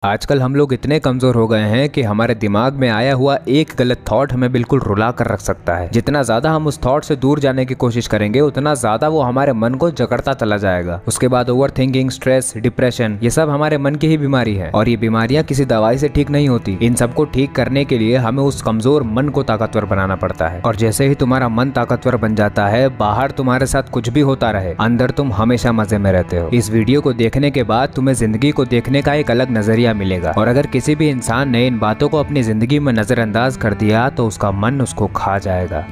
आजकल हम लोग इतने कमजोर हो गए हैं कि हमारे दिमाग में आया हुआ एक गलत थॉट हमें बिल्कुल रुला कर रख सकता है। जितना ज्यादा हम उस थॉट से दूर जाने की कोशिश करेंगे उतना ज्यादा वो हमारे मन को जकड़ता चला जाएगा। उसके बाद ओवर थिंकिंग, स्ट्रेस, डिप्रेशन, ये सब हमारे मन की ही बीमारी है और ये बीमारियां किसी दवाई से ठीक नहीं होती। इन सबको ठीक करने के लिए हमें उस कमजोर मन को ताकतवर बनाना पड़ता है। और जैसे ही तुम्हारा मन ताकतवर बन जाता है, बाहर तुम्हारे साथ कुछ भी होता रहे, अंदर तुम हमेशा मजे में रहते हो। इस वीडियो को देखने के बाद तुम्हें जिंदगी को देखने का एक अलग नजरिया मिलेगा और अगर किसी भी इंसान ने इन बातों को अपनी जिंदगी में नजरअंदाज कर दिया तो उसका मन उसको खा जाएगा।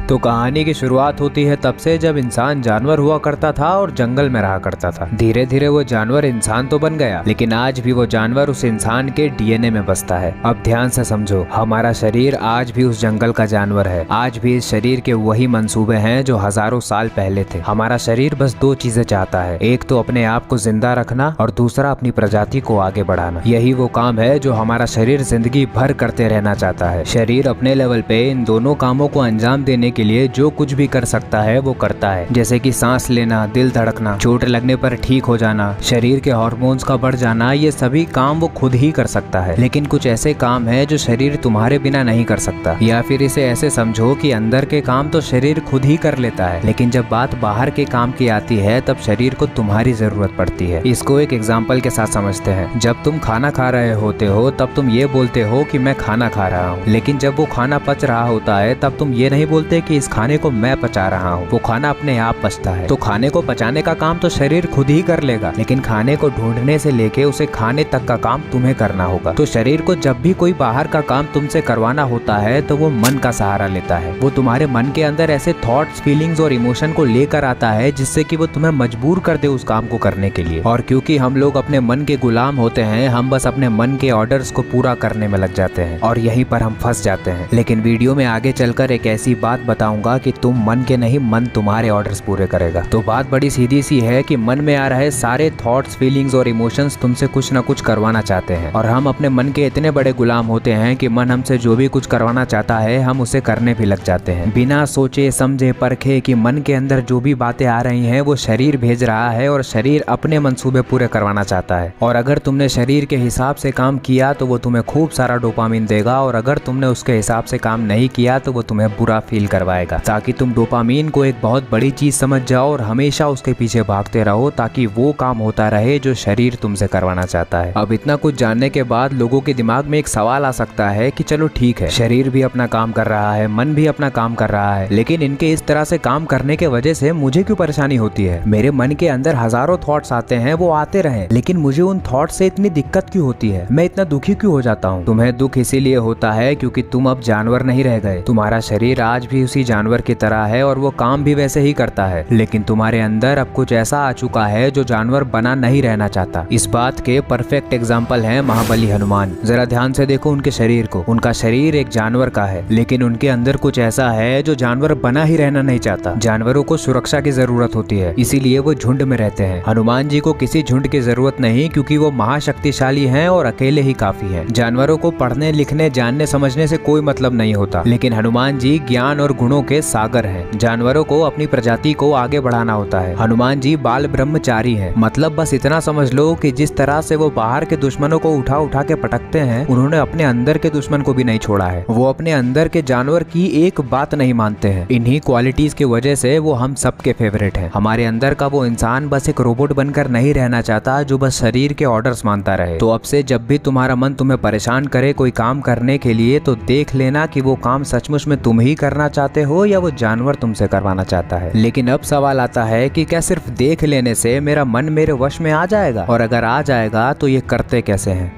तो कहानी की शुरुआत होती है तब से जब इंसान जानवर हुआ करता था और जंगल में रहा करता था। धीरे धीरे वो जानवर इंसान तो बन गया, लेकिन आज भी वो जानवर उस इंसान के डीएनए में बसता है। अब ध्यान से समझो, हमारा शरीर आज भी उस जंगल का जानवर है। आज भी इस शरीर के वही मंसूबे हैं जो हजारों साल पहले थे। हमारा शरीर बस दो चीजें चाहता है, एक तो अपने आप को जिंदा रखना और दूसरा अपनी प्रजाति को आगे बढ़ाना। यही वो काम है जो हमारा शरीर जिंदगी भर करते रहना चाहता है। शरीर अपने लेवल पे इन दोनों कामों को अंजाम देने के लिए जो कुछ भी कर सकता है वो करता है, जैसे कि सांस लेना, दिल धड़कना, चोट लगने पर ठीक हो जाना, शरीर के हार्मोन्स का बढ़ जाना, ये सभी काम वो खुद ही कर सकता है। लेकिन कुछ ऐसे काम है जो शरीर तुम्हारे बिना नहीं कर सकता। या फिर इसे ऐसे समझो कि अंदर के काम तो शरीर खुद ही कर लेता है, लेकिन जब बात बाहर के काम की आती है तब शरीर को तुम्हारी जरूरत पड़ती है। इसको एक एग्जाम्पल के साथ समझते हैं। जब तुम खाना खा रहे होते हो तब तुम ये बोलते हो कि मैं खाना खा रहा हूँ, लेकिन जब वो खाना पच रहा होता है तब तुम ये नहीं बोलते कि इस खाने को मैं पचा रहा हूँ। वो खाना अपने आप पचता है। तो खाने को पचाने का काम तो शरीर खुद ही कर लेगा, लेकिन खाने को ढूंढने से लेके उसे खाने तक का काम तुम्हें करना होगा। तो शरीर को जब भी कोई बाहर का काम तुमसे करवाना होता है तो वो मन का सहारा लेता है। वो तुम्हारे मन के अंदर ऐसे थॉट्स, फीलिंग्स और इमोशन को लेकर आता है जिससे कि वो तुम्हें मजबूर कर दे उस काम को करने के लिए। और क्योंकि हम लोग अपने मन के गुलाम होते हैं, हम बस अपने मन के ऑर्डर्स को पूरा करने में लग जाते हैं और यहीं पर हम फंस जाते हैं। लेकिन वीडियो में आगे चलकर एक ऐसी बात बताऊंगा कि तुम मन के नहीं, मन तुम्हारे ऑर्डर्स पूरे करेगा। तो बात बड़ी सीधी सी है कि मन में आ रहे सारे थॉट्स, फीलिंग्स और इमोशंस तुमसे कुछ ना कुछ करवाना चाहते हैं और हम अपने मन के इतने बड़े गुलाम होते हैं कि मन हमसे जो भी कुछ करवाना चाहता है हम उसे करने भी लग जाते हैं, बिना सोचे समझे परखे कि मन के अंदर जो भी बातें आ रही हैं वो शरीर भेज रहा है और शरीर अपने मंसूबे पूरे करवाना चाहता है। और अगर तुमने शरीर के हिसाब से काम किया तो वो तुम्हें खूब सारा डोपामिन देगा और अगर तुमने उसके हिसाब से काम नहीं किया तो वो तुम्हें बुरा फील करवाएगा, ताकि तुम डोपामिन को एक बहुत बड़ी चीज समझ जाओ और हमेशा उसके पीछे भागते रहो ताकि वो काम होता रहे जो शरीर तुमसे करवाना चाहता है। अब इतना कुछ जानने के बाद लोगों के दिमाग में एक सवाल आ सकता है कि चलो ठीक है, शरीर भी अपना काम कर रहा है, मन भी अपना काम कर रहा है, लेकिन इनके इस तरह से काम करने के वजह से मुझे क्यों परेशानी होती है? मेरे मन के अंदर हजारों थॉट्स आते हैं, वो आते रहे, लेकिन मुझे उन थॉट से इतनी दिक्कत क्यों होती है? मैं इतना दुखी क्यों हो जाता हूँ? तुम्हें दुख इसीलिए होता है क्योंकि तुम अब जानवर नहीं रह गए। तुम्हारा शरीर आज भी उसी जानवर की तरह है और वो काम भी वैसे ही करता है, लेकिन तुम्हारे अंदर अब कुछ ऐसा आ चुका है जो जानवर बना नहीं रहना चाहता। इस बात के परफेक्ट एग्जाम्पल है महाबली हनुमान। जरा ध्यान से देखो उनके शरीर को। उनका शरीर एक जानवर का है, लेकिन उनके अंदर कुछ ऐसा है जो जानवर बना ही रहना नहीं चाहता। जानवरों को सुरक्षा की जरूरत होती है, इसीलिए वो झुंड में रहते हैं। हनुमान जी को किसी झुंड की जरूरत नहीं क्योंकि वो महाशक्तिशाली हैं और अकेले ही काफी हैं। जानवरों को पढ़ने, लिखने, जानने, समझने से कोई मतलब नहीं होता, लेकिन हनुमान जी ज्ञान और गुणों के सागर हैं। जानवरों को अपनी प्रजाति को आगे बढ़ाना होता है। हनुमान जी बाल ब्रह्मचारी हैं। मतलब बस इतना समझ लो कि जिस तरह से वो बाहर के दुश्मनों को उठा उठा के पटकते हैं, उन्होंने अपने अंदर के दुश्मन को भी नहीं छोड़ा है। वो अपने अंदर के जानवर की एक बात नहीं मानते हैं। इन्हीं क्वालिटीज की वजह से वो हम सबके फेवरेट हैं। हमारे अंदर का वो इंसान बस एक रोबोट बनकर नहीं रहना चाहता जो बस शरीर के ऑर्डर्स मानता रहे। तो अब से जब भी तुम्हारा मन तुम्हें परेशान करे कोई काम करने के लिए, तो देख लेना कि वो काम सचमुच में तुम ही करना चाहते हो या वो जानवर तुमसे करवाना चाहता है। लेकिन अब सवाल आता है कि क्या सिर्फ देख लेने से मेरा मन मेरे वश में आ जाएगा? और अगर आ जाएगा तो ये करते कैसे हैं?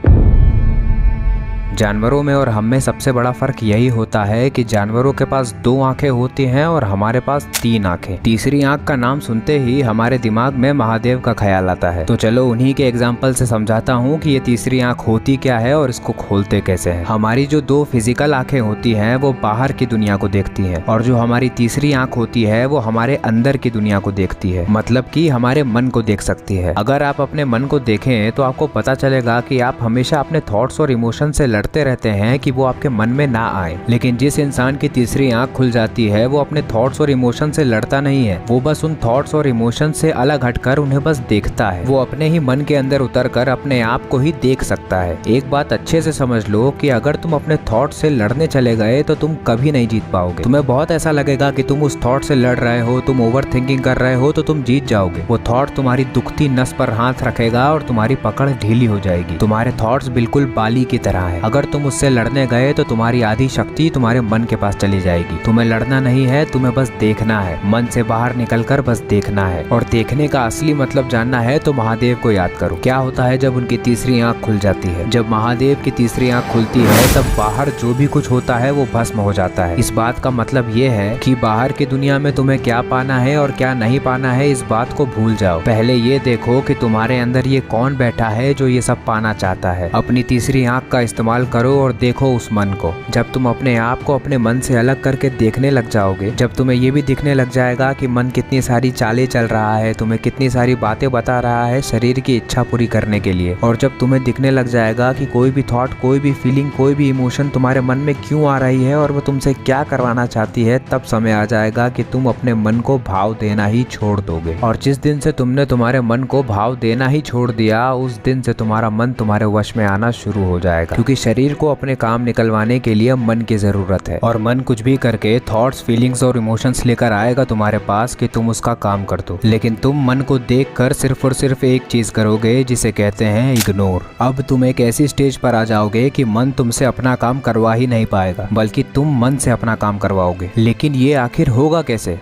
जानवरों में और हम में सबसे बड़ा फर्क यही होता है कि जानवरों के पास 2 आंखें होती हैं और हमारे पास 3 आंखें। तीसरी आंख का नाम सुनते ही हमारे दिमाग में महादेव का ख्याल आता है। तो चलो उन्हीं के एग्जाम्पल से समझाता हूँ कि ये तीसरी आंख होती क्या है और इसको खोलते कैसे है। हमारी जो 2 फिजिकल आंखें होती हैं वो बाहर की दुनिया को देखती हैं और जो हमारी तीसरी आंख होती है वो हमारे अंदर की दुनिया को देखती है, मतलब कि हमारे मन को देख सकती है। अगर आप अपने मन को देखें तो आपको पता चलेगा कि आप हमेशा अपने थॉट्स और इमोशन से लड़ते रहते हैं कि वो आपके मन में ना आए। लेकिन जिस इंसान की तीसरी आंख खुल जाती है वो अपने थॉट्स और इमोशन से लड़ता नहीं है, वो बस उन थॉट्स और इमोशन से अलग हटकर उन्हें बस देखता है। वो अपने ही मन के अंदर उतरकर अपने आप को ही देख सकता है। एक बात अच्छे से समझ लो कि अगर तुम अपने थॉट से लड़ने चले गए तो तुम कभी नहीं जीत पाओगे। तुम्हें बहुत ऐसा लगेगा कि तुम उस थॉट से लड़ रहे हो, तुम ओवर थिंकिंग कर रहे हो तो तुम जीत जाओगे। वो थॉट तुम्हारी दुखती नस पर हाथ रखेगा और तुम्हारी पकड़ ढीली हो जाएगी। तुम्हारे थॉट्स बिल्कुल बाली की तरह है, अगर तुम उससे लड़ने गए तो तुम्हारी आधी शक्ति तुम्हारे मन के पास चली जाएगी। तुम्हें लड़ना नहीं है, तुम्हें बस देखना है, मन से बाहर निकलकर बस देखना है। और देखने का असली मतलब जानना है तो महादेव को याद करो। क्या होता है जब उनकी तीसरी आंख खुल जाती है? जब महादेव की तीसरी आंख खुलती है तब बाहर जो भी कुछ होता है वो भस्म हो जाता है। इस बात का मतलब ये है कि बाहर की दुनिया में तुम्हें क्या पाना है और क्या नहीं पाना है इस बात को भूल जाओ। पहले ये देखो कि तुम्हारे अंदर ये कौन बैठा है जो ये सब पाना चाहता है। अपनी तीसरी आंख का इस्तेमाल करो और देखो उस मन को। जब तुम अपने आप को अपने मन से अलग करके देखने लग जाओगे, जब तुम्हें ये भी दिखने लग जाएगा कि मन कितनी सारी चालें चल रहा है, तुम्हें कितनी सारी बातें बता रहा है शरीर की इच्छा पूरी करने के लिए, और जब तुम्हें दिखने लग जाएगा कि कोई भी थॉट, कोई भी फीलिंग, कोई भी इमोशन तुम्हारे मन में क्यों आ रही है और वो तुमसे क्या करवाना चाहती है, तब समय आ जाएगा कि तुम अपने मन को भाव देना ही छोड़ दोगे। और जिस दिन से तुमने तुम्हारे मन को भाव देना ही छोड़ दिया, उस दिन से तुम्हारा मन तुम्हारे वश में आना शुरू हो जाएगा। क्योंकि शरीर को अपने काम निकलवाने के लिए मन की जरूरत है, और मन कुछ भी करके थॉट्स, फीलिंग्स और इमोशंस लेकर आएगा तुम्हारे पास कि तुम उसका काम कर दो। लेकिन तुम मन को देखकर सिर्फ और सिर्फ एक चीज करोगे जिसे कहते हैं इग्नोर। अब तुम एक ऐसी स्टेज पर आ जाओगे कि मन तुमसे अपना काम करवा ही नहीं पाएगा, बल्कि तुम मन से अपना काम करवाओगे। लेकिन ये आखिर होगा कैसे?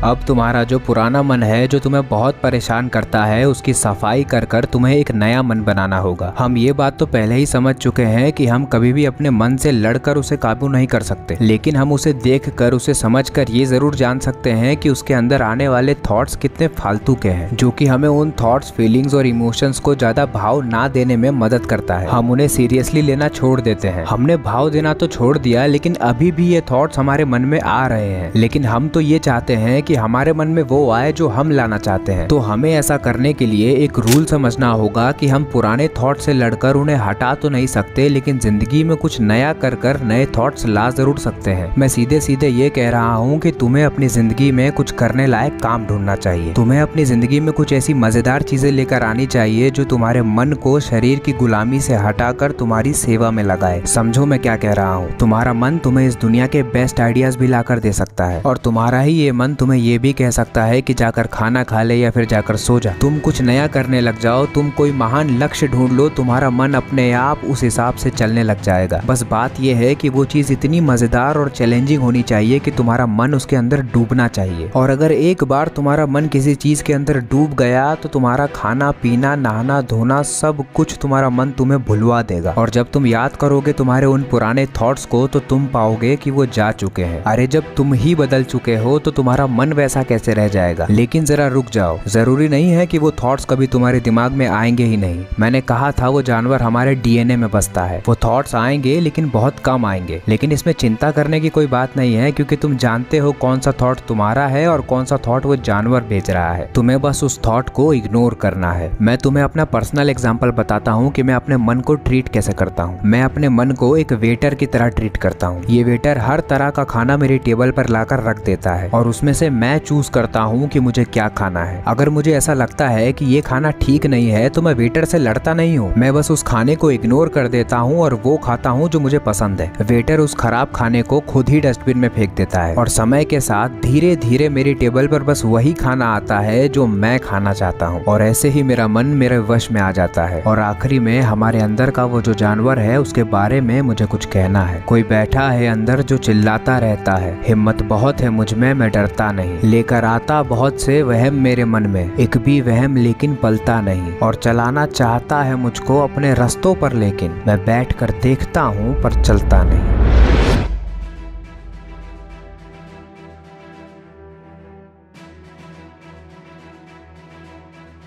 अब तुम्हारा जो पुराना मन है जो तुम्हें बहुत परेशान करता है, उसकी सफाई कर कर तुम्हें एक नया मन बनाना होगा। हम ये बात तो पहले ही समझ चुके हैं कि हम कभी भी अपने मन से लड़कर उसे काबू नहीं कर सकते, लेकिन हम उसे देख कर, उसे समझ कर ये जरूर जान सकते हैं कि उसके अंदर आने वाले थॉट्स कितने फालतू के हैं, जो कि हमें उन थॉट्स, फीलिंग्स और इमोशंस को ज्यादा भाव ना देने में मदद करता है। हम उन्हें सीरियसली लेना छोड़ देते हैं। हमने भाव देना तो छोड़ दिया, लेकिन अभी भी ये थॉट्स हमारे मन में आ रहे हैं। लेकिन हम तो ये चाहते हैं कि हमारे मन में वो आए जो हम लाना चाहते हैं। तो हमें ऐसा करने के लिए एक रूल समझना होगा कि हम पुराने थॉट से लड़कर उन्हें हटा तो नहीं सकते, लेकिन जिंदगी में कुछ नया कर कर नए थॉट्स ला जरूर सकते हैं। मैं सीधे सीधे ये कह रहा हूँ कि तुम्हें अपनी जिंदगी में कुछ करने लायक काम ढूंढना चाहिए। तुम्हें अपनी जिंदगी में कुछ ऐसी मजेदार चीजें लेकर आनी चाहिए जो तुम्हारे मन को शरीर की गुलामी से हटाकर तुम्हारी सेवा में लगाए। समझो मैं क्या कह रहा हूँ। तुम्हारा मन तुम्हें इस दुनिया के बेस्ट आइडियाज भी लाकर दे सकता है, और तुम्हारा ही ये मन तुम्हें ये भी कह सकता है कि जाकर खाना खा ले या फिर जाकर सो जा। तुम कुछ नया करने लग जाओ, तुम कोई महान लक्ष्य ढूंढ लो, तुम्हारा मन अपने आप उस हिसाब से चलने लग जाएगा। बस बात यह है कि वो चीज इतनी मजेदार और चैलेंजिंग होनी चाहिए कि तुम्हारा मन उसके अंदर डूबना चाहिए। और अगर एक बार तुम्हारा मन किसी चीज के अंदर डूब गया तो तुम्हारा खाना पीना, नहाना धोना, सब कुछ तुम्हारा मन तुम्हें भुलवा देगा। और जब तुम याद करोगे तुम्हारे उन पुराने थॉट्स को तो तुम पाओगे कि वो जा चुके हैं। अरे जब तुम ही बदल चुके हो तो तुम्हारा मन वैसा कैसे रह जाएगा? लेकिन जरा रुक जाओ, जरूरी नहीं है कि वो थॉट्स कभी तुम्हारे दिमाग में आएंगे ही नहीं। मैंने कहा था वो जानवर हमारे डीएनए में बसता है। वो थॉट्स आएंगे लेकिन बहुत कम आएंगे। लेकिन इसमें चिंता करने की कोई बात नहीं है, क्योंकि तुम जानते हो कौन सा थॉट तुम्हारा है और कौन सा थॉट वो जानवर भेज रहा है। तुम्हें बस उस थॉट को इग्नोर करना है। मैं तुम्हें अपना पर्सनल एग्जाम्पल बताता हूँ कि मैं अपने मन को ट्रीट कैसे करता हूँ। मैं अपने मन को एक वेटर की तरह ट्रीट करता हूँ। ये वेटर हर तरह का खाना मेरी टेबल पर लाकर रख देता है और उसमें से मैं चूज करता हूँ कि मुझे क्या खाना है। अगर मुझे ऐसा लगता है कि ये खाना ठीक नहीं है तो मैं वेटर से लड़ता नहीं हूँ, मैं बस उस खाने को इग्नोर कर देता हूँ और वो खाता हूँ जो मुझे पसंद है। वेटर उस खराब खाने को खुद ही डस्टबिन में फेंक देता है और समय के साथ धीरे धीरे मेरी टेबल पर बस वही खाना आता है जो मैं खाना चाहता हूँ, और ऐसे ही मेरा मन मेरे वश में आ जाता है। और आखिरी में हमारे अंदर का वो जो जानवर है उसके बारे में मुझे कुछ कहना है। कोई बैठा है अंदर जो चिल्लाता रहता है, हिम्मत बहुत है मुझ में, मैं डरता नहीं, लेकर आता बहुत से वहम मेरे मन में, एक भी वहम लेकिन पलता नहीं, और चलाना चाहता है मुझको अपने रास्तों पर, लेकिन मैं बैठकर देखता हूँ पर चलता नहीं।